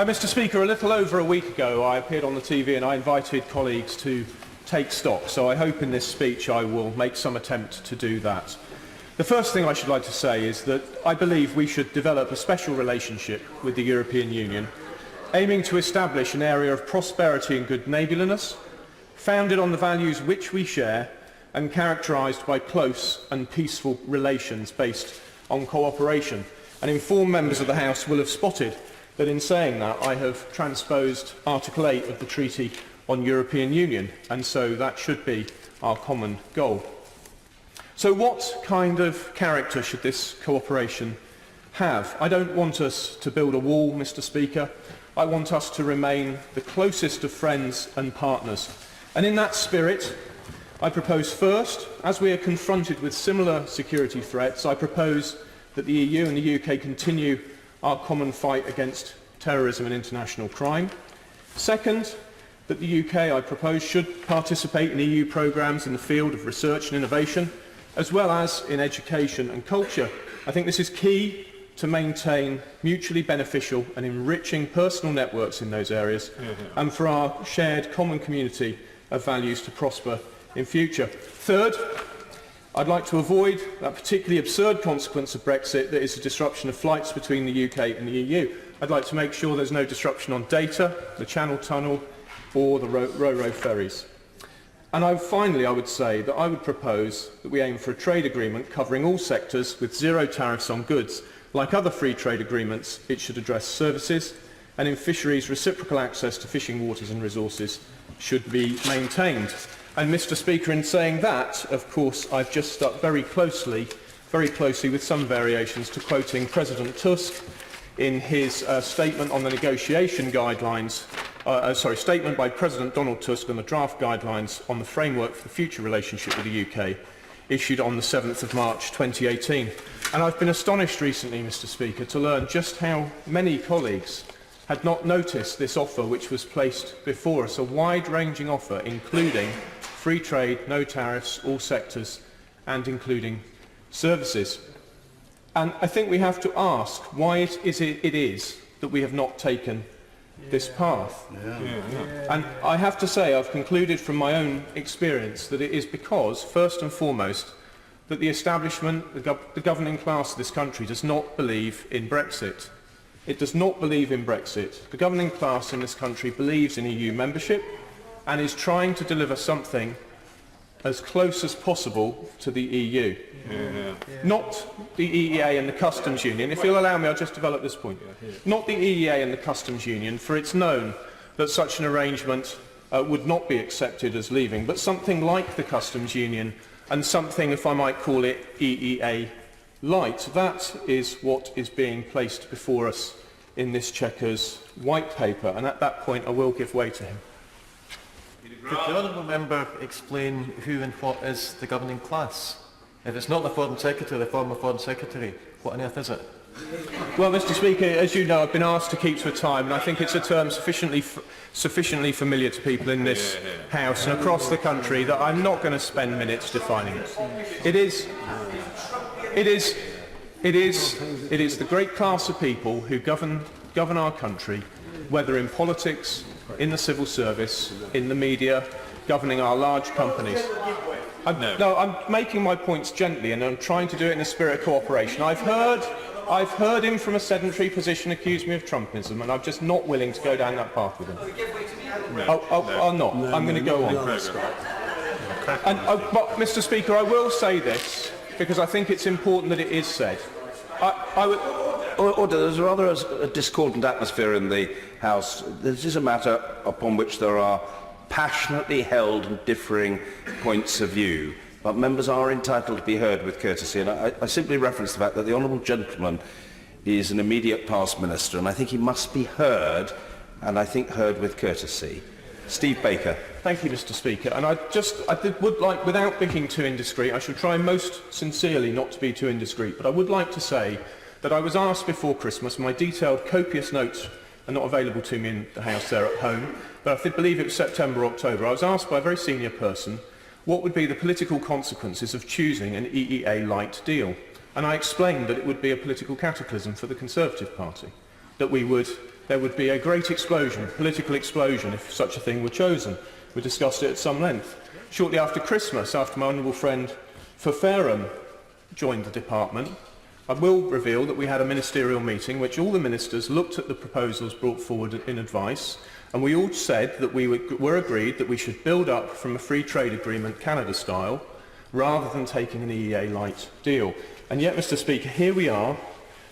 Mr. Speaker, a little over a week ago I appeared on the TV and I invited colleagues to take stock, so I hope in this speech I will make some attempt to do that. The first thing I should like to say is that I believe we should develop a special relationship with the European Union, aiming to establish an area of prosperity and good neighbourliness, founded on the values which we share and characterised by close and peaceful relations based on cooperation. And informed members of the House will have spotted that in saying that I have transposed Article 8 of the Treaty on European Union, and so that should be our common goal. So what kind of character should this cooperation have? I don't want us to build a wall, Mr. Speaker. I want us to remain the closest of friends and partners. And in that spirit, I propose first, as we are confronted with similar security threats, I propose that the EU and the UK continue our common fight against terrorism and international crime. Second, that the UK, I propose, should participate in EU programmes in the field of research and innovation, as well as in education and culture. I think this is key to maintain mutually beneficial and enriching personal networks in those areas, and for our shared common community of values to prosper in future. Third, I'd like to avoid that particularly absurd consequence of Brexit that is the disruption of flights between the UK and the EU. I'd like to make sure there's no disruption on data, the Channel Tunnel or the Ro-Ro ferries. And finally, I would say that I would propose that we aim for a trade agreement covering all sectors with zero tariffs on goods. Like other free trade agreements, it should address services, and in fisheries, reciprocal access to fishing waters and resources should be maintained. And Mr. Speaker, in saying that, of course, I've just stuck very closely with some variations to quoting President Tusk in his statement on the negotiation guidelines, statement by President Donald Tusk on the draft guidelines on the framework for the future relationship with the UK, issued on the 7th of March 2018. And I've been astonished recently, Mr. Speaker, to learn just how many colleagues had not noticed this offer which was placed before us, a wide-ranging offer including free trade, no tariffs, all sectors, and including services. And I think we have to ask why it is that we have not taken this path. And I have to say, I've concluded from my own experience that it is because, first and foremost, that the establishment, the governing class of this country does not believe in Brexit. It does not believe in Brexit. The governing class in this country believes in EU membership and is trying to deliver something as close as possible to the EU. Not the EEA and the Customs Union. If you'll allow me, I'll just develop this point. Not the EEA and the Customs Union, for it's known that such an arrangement would not be accepted as leaving, but something like the Customs Union and something, if I might call it, EEA light. That is what is being placed before us in this Chequers White Paper, and at that point I will give way to him. Could the honourable member explain who and what is the governing class? If it's not the Foreign Secretary, the former Foreign Secretary, what on earth is it? Well, Mr. Speaker, as you know, I've been asked to keep to a time, and I think it's a term sufficiently familiar to people in this House and across the country that I'm not going to spend minutes defining it. It is the great class of people who govern our country, whether in politics, in the civil service, in the media, governing our large companies. I'm making my points gently, and I'm trying to do it in a spirit of cooperation. I've heard him from a sedentary position accuse me of Trumpism, and I'm just not willing to go down that path with him. I'm not. I'm going to go on. But, Mr. Speaker, I will say this, because I think it's important that it is said. Order. There's rather a discordant atmosphere in the House. This is a matter upon which there are passionately held and differing points of view, but members are entitled to be heard with courtesy. And I simply reference the fact that the honourable gentleman is an immediate past minister, and I think he must be heard, and I think heard with courtesy. Steve Baker. Thank you, Mr. Speaker. And I would like, without being too indiscreet, I shall try most sincerely not to be too indiscreet, but I would like to say that I was asked before Christmas, my detailed, copious notes are not available to me in the House there at home, but I believe it was September or October. I was asked by a very senior person what would be the political consequences of choosing an EEA light deal. And I explained that it would be a political cataclysm for the Conservative Party, that we would there would be a great explosion, political explosion, if such a thing were chosen. We discussed it at some length. Shortly after Christmas, after my honourable friend for Fareham joined the department, I will reveal that we had a ministerial meeting which all the ministers looked at the proposals brought forward in advice, and we all said that we were agreed that we should build up from a free trade agreement Canada style rather than taking an EEA light deal. And yet, Mr. Speaker, here we are.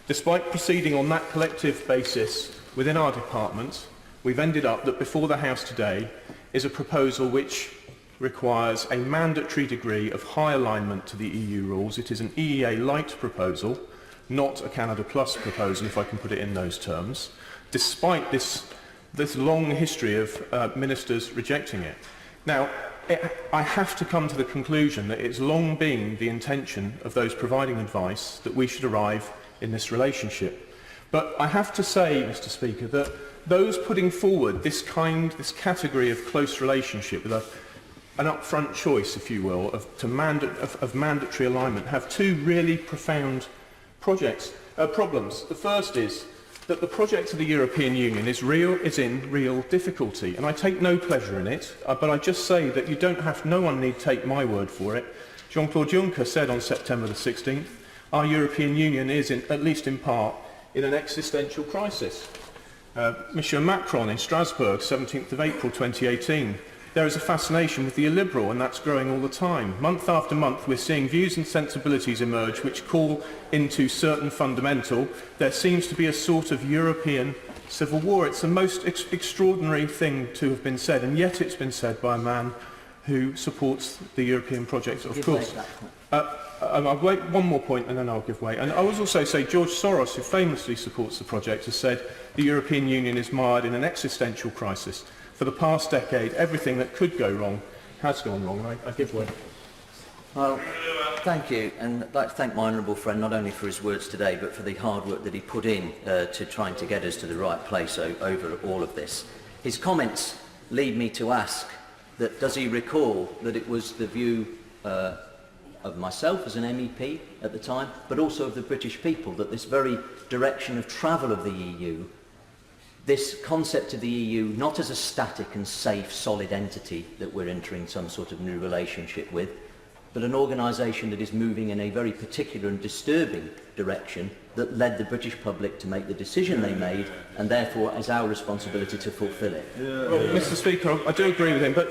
Despite proceeding on that collective basis within our department, we've ended up that before the House today is a proposal which requires a mandatory degree of high alignment to the EU rules. It is an EEA light proposal, not a Canada Plus proposal, if I can put it in those terms, despite this long history of ministers rejecting it. Now, I have to come to the conclusion that it's long been the intention of those providing advice that we should arrive in this relationship. But I have to say, Mr. Speaker, that those putting forward this category of close relationship with an upfront choice, if you will, of mandatory alignment have two really profound problems. The first is that the project of the European Union is in real difficulty, and I take no pleasure in it, but I just say that no one need take my word for it. Jean-Claude Juncker said on September the 16th, our European Union is, at least in part, in an existential crisis. Monsieur Macron in Strasbourg, 17th of April 2018, there is a fascination with the illiberal, and that's growing all the time. Month after month, we're seeing views and sensibilities emerge which call into certain fundamental. There seems to be a sort of European civil war. It's the most extraordinary thing to have been said, and yet it's been said by a man who supports the European project, of course. I'll wait one more point and then I'll give way. And I would also say George Soros, who famously supports the project, has said the European Union is mired in an existential crisis. For the past decade, everything that could go wrong has gone wrong. I give way. Well, thank you, and I'd like to thank my honourable friend not only for his words today, but for the hard work that he put in to trying to get us to the right place over all of this. His comments lead me to ask that does he recall that it was the view of myself as an MEP at the time, but also of the British people, that this very direction of travel of the EU, this concept of the EU not as a static and safe, solid entity that we're entering some sort of new relationship with, but an organisation that is moving in a very particular and disturbing direction that led the British public to make the decision they made, and therefore it's our responsibility to fulfil it. Well, Mr. Speaker, I do agree with him, but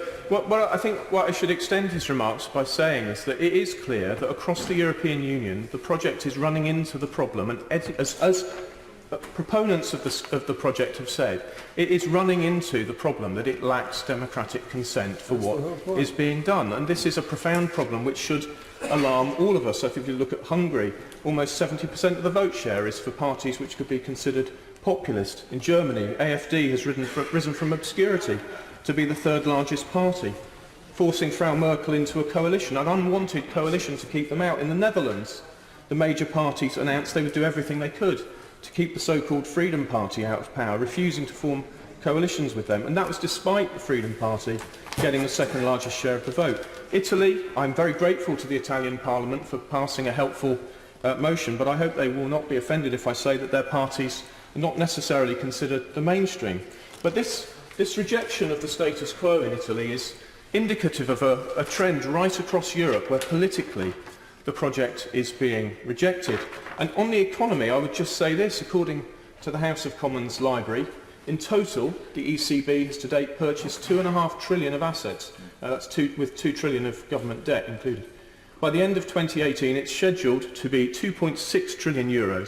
I think what I should extend his remarks by saying is that it is clear that across the European Union the project is running into the problem, and as proponents of the project have said, it is running into the problem that it lacks democratic consent for what is being done. And this is a profound problem which should alarm all of us. I think if you look at Hungary, almost 70% of the vote share is for parties which could be considered populist. In Germany, AfD has risen from obscurity to be the third largest party, forcing Frau Merkel into a coalition, an unwanted coalition to keep them out. In the Netherlands, the major parties announced they would do everything they could to keep the so-called Freedom Party out of power, refusing to form coalitions with them. And that was despite the Freedom Party getting the second largest share of the vote. Italy, I'm very grateful to the Italian Parliament for passing a helpful motion, but I hope they will not be offended if I say that their parties are not necessarily considered the mainstream. But this rejection of the status quo in Italy is indicative of a trend right across Europe where politically the project is being rejected. And on the economy, I would just say this, according to the House of Commons Library, in total, the ECB has to date purchased £2.5 trillion of assets, with £2 trillion of government debt included. By the end of 2018, it's scheduled to be €2.6 trillion.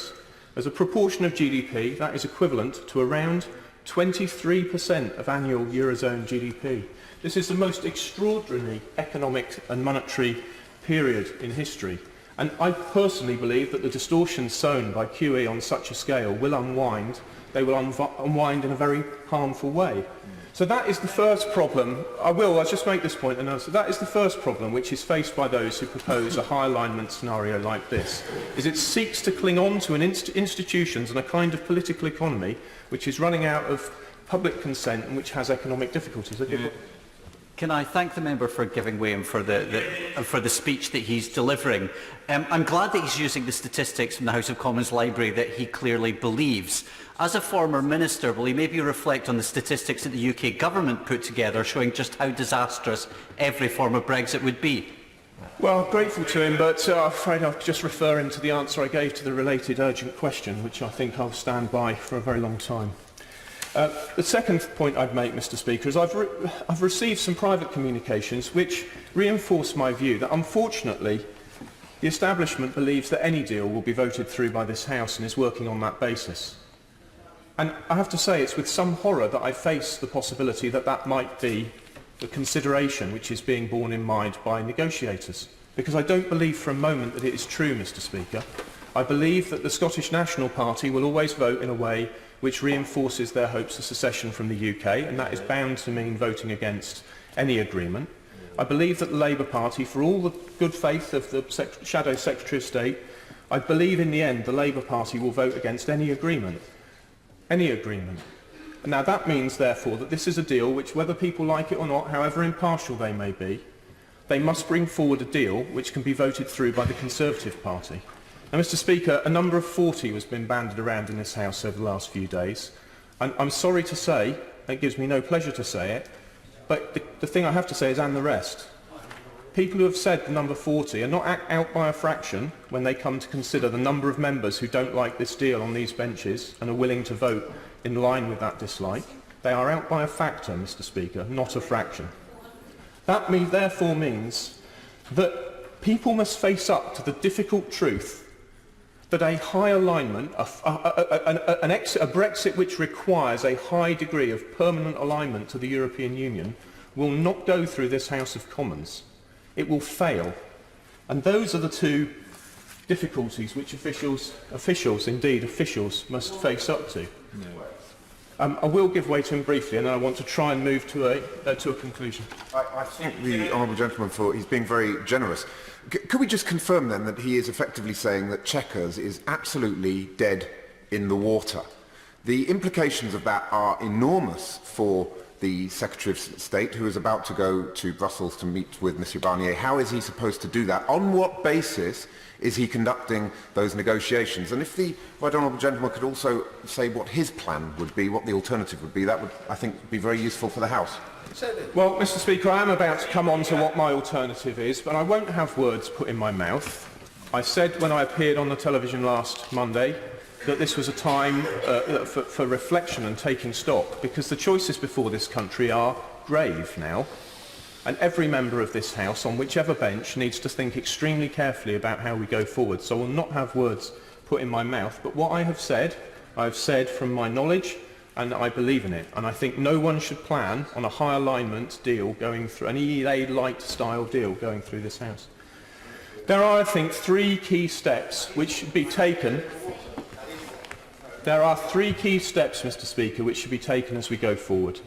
As a proportion of GDP, that is equivalent to around 23% of annual Eurozone GDP. This is the most extraordinary economic and monetary period in history. And I personally believe that the distortions sown by QE on such a scale will unwind. They will unwind in a very harmful way. So that is the first problem. I'll just make this point and answer. That is the first problem which is faced by those who propose a high alignment scenario like this, is it seeks to cling on to institutions and a kind of political economy which is running out of public consent and which has economic difficulties. Can I thank the member for giving way and for the speech that he's delivering? I'm glad that he's using the statistics from the House of Commons library that he clearly believes. As a former minister, will he maybe reflect on the statistics that the UK government put together showing just how disastrous every form of Brexit would be? Well, grateful to him, but I'm afraid I'll just refer him to the answer I gave to the related urgent question, which I think I'll stand by for a very long time. The second point I'd make, Mr. Speaker, is I've received some private communications which reinforce my view that, unfortunately, the establishment believes that any deal will be voted through by this House and is working on that basis. And I have to say it's with some horror that I face the possibility that that might be the consideration which is being borne in mind by negotiators. Because I don't believe for a moment that it is true, Mr. Speaker. I believe that the Scottish National Party will always vote in a way which reinforces their hopes of secession from the UK, and that is bound to mean voting against any agreement. I believe that the Labour Party, for all the good faith of the Shadow Secretary of State, I believe in the end the Labour Party will vote against any agreement. Any agreement. Now that means, therefore, that this is a deal which, whether people like it or not, however impartial they may be, they must bring forward a deal which can be voted through by the Conservative Party. Now, Mr. Speaker, a number of 40 has been bandied around in this House over the last few days. And I'm sorry to say, it gives me no pleasure to say it, but the thing I have to say is, and the rest. People who have said the number 40 are not out by a fraction when they come to consider the number of members who don't like this deal on these benches and are willing to vote in line with that dislike. They are out by a factor, Mr. Speaker, not a fraction. That therefore means that people must face up to the difficult truth that a high alignment, a Brexit which requires a high degree of permanent alignment to the European Union, will not go through this House of Commons. It will fail. And those are the two difficulties which officials must face up to. I will give way to him briefly, and then I want to try and move to a conclusion. I thank the honourable gentleman for he's being very generous. Could we just confirm then that he is effectively saying that Chequers is absolutely dead in the water? The implications of that are enormous for the Secretary of State, who is about to go to Brussels to meet with Mr Barnier. How is he supposed to do that? On what basis is he conducting those negotiations? And if the right honourable gentleman could also say what his plan would be, what the alternative would be, that would, I think, be very useful for the House. Well, Mr. Speaker, I am about to come on to what my alternative is, but I won't have words put in my mouth. I said when I appeared on the television last Monday that this was a time for reflection and taking stock, because the choices before this country are grave now, and every member of this House, on whichever bench, needs to think extremely carefully about how we go forward. So I will not have words put in my mouth, but what I have said from my knowledge, and I believe in it. And I think no one should plan on a high alignment deal going through, an EEA-light style deal going through this House. There are, I think, three key steps which should be taken. There are three key steps, Mr. Speaker, which should be taken as we go forward.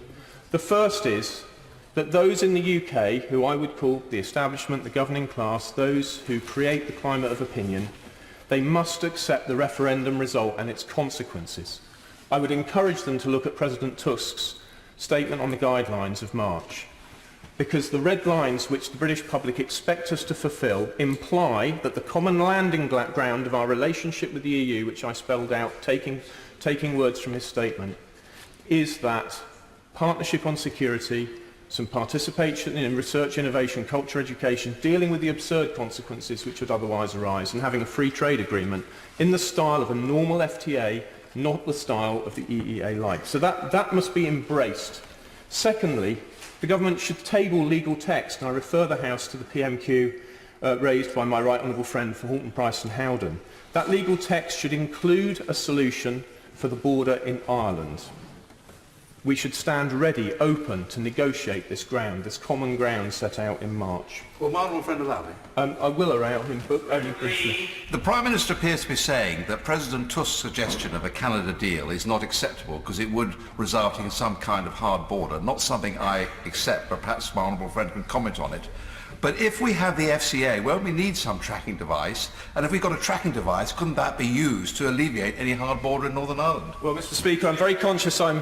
The first is that those in the UK, who I would call the establishment, the governing class, those who create the climate of opinion, they must accept the referendum result and its consequences. I would encourage them to look at President Tusk's statement on the guidelines of March, because the red lines which the British public expect us to fulfil imply that the common landing ground of our relationship with the EU, which I spelled out taking words from his statement, is that partnership on security, some participation in research, innovation, culture, education, dealing with the absurd consequences which would otherwise arise, and having a free trade agreement in the style of a normal FTA, not the style of the EEA-like. So that must be embraced. Secondly, the government should table legal text, and I refer the House to the PMQ raised by my right honourable friend for Horton, Price and Howden. That legal text should include a solution for the border in Ireland. We should stand ready, open to negotiate this ground, this common ground set out in March. Will my honourable friend allow me? I will allow him, but only briefly. The Prime Minister appears to be saying that President Tusk's suggestion of a Canada deal is not acceptable because it would result in some kind of hard border. Not something I accept, but perhaps my honourable friend can comment on it. But if we have the FCA, won't we need some tracking device? And if we've got a tracking device, couldn't that be used to alleviate any hard border in Northern Ireland? Well, Mr. Speaker, I'm very conscious I'm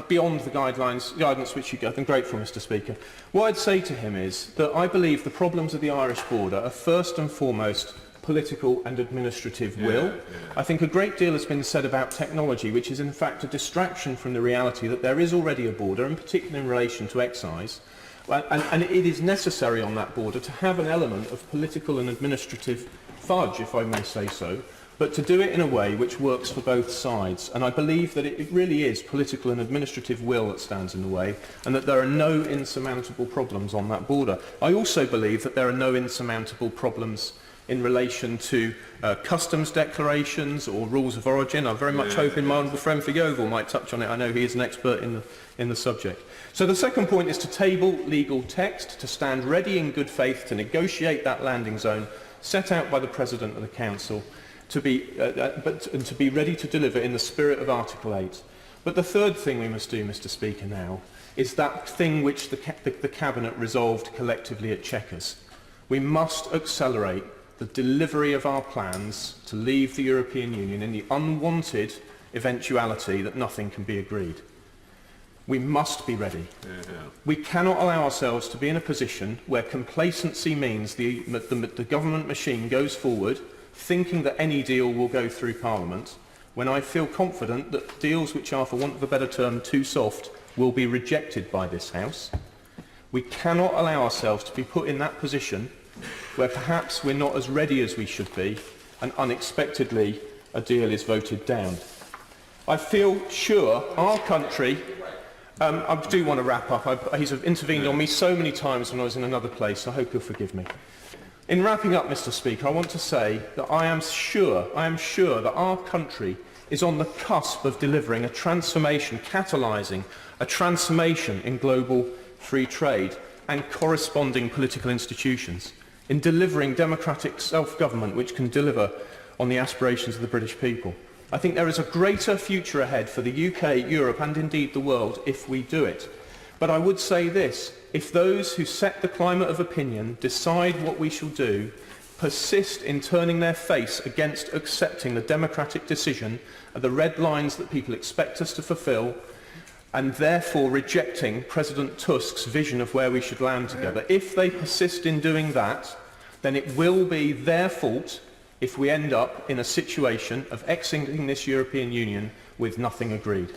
beyond the guidance which you give. I'm grateful, Mr. Speaker. What I'd say to him is that I believe the problems of the Irish border are first and foremost political and administrative will. I think a great deal has been said about technology, which is in fact a distraction from the reality that there is already a border, in particular in relation to excise, and it is necessary on that border to have an element of political and administrative fudge, if I may say so, but to do it in a way which works for both sides. And I believe that it really is political and administrative will that stands in the way, and that there are no insurmountable problems on that border. I also believe that there are no insurmountable problems in relation to customs declarations or rules of origin. I very much hope my honourable friend for Yeovil might touch on it. I know he is an expert in the subject. So the second point is to table legal text, to stand ready in good faith to negotiate that landing zone set out by the President of the Council, and to be ready to deliver in the spirit of Article 8. But the third thing we must do, Mr. Speaker, now is that thing which the Cabinet resolved collectively at Chequers. We must accelerate the delivery of our plans to leave the European Union in the unwanted eventuality that nothing can be agreed. We must be ready. We cannot allow ourselves to be in a position where complacency means the government machine goes forward thinking that any deal will go through Parliament, when I feel confident that deals which are, for want of a better term, too soft, will be rejected by this House. We cannot allow ourselves to be put in that position where perhaps we're not as ready as we should be and unexpectedly a deal is voted down. I feel sure our country, I do want to wrap up, he's intervened on me so many times when I was in another place, I hope you'll forgive me. In wrapping up, Mr. Speaker, I want to say that I am sure that our country is on the cusp of delivering a transformation, catalysing a transformation in global free trade and corresponding political institutions, in delivering democratic self-government which can deliver on the aspirations of the British people. I think there is a greater future ahead for the UK, Europe and indeed the world if we do it. But I would say this, if those who set the climate of opinion decide what we shall do, persist in turning their face against accepting the democratic decision of the red lines that people expect us to fulfil, and therefore rejecting President Tusk's vision of where we should land together. If they persist in doing that, then it will be their fault if we end up in a situation of exiting this European Union with nothing agreed.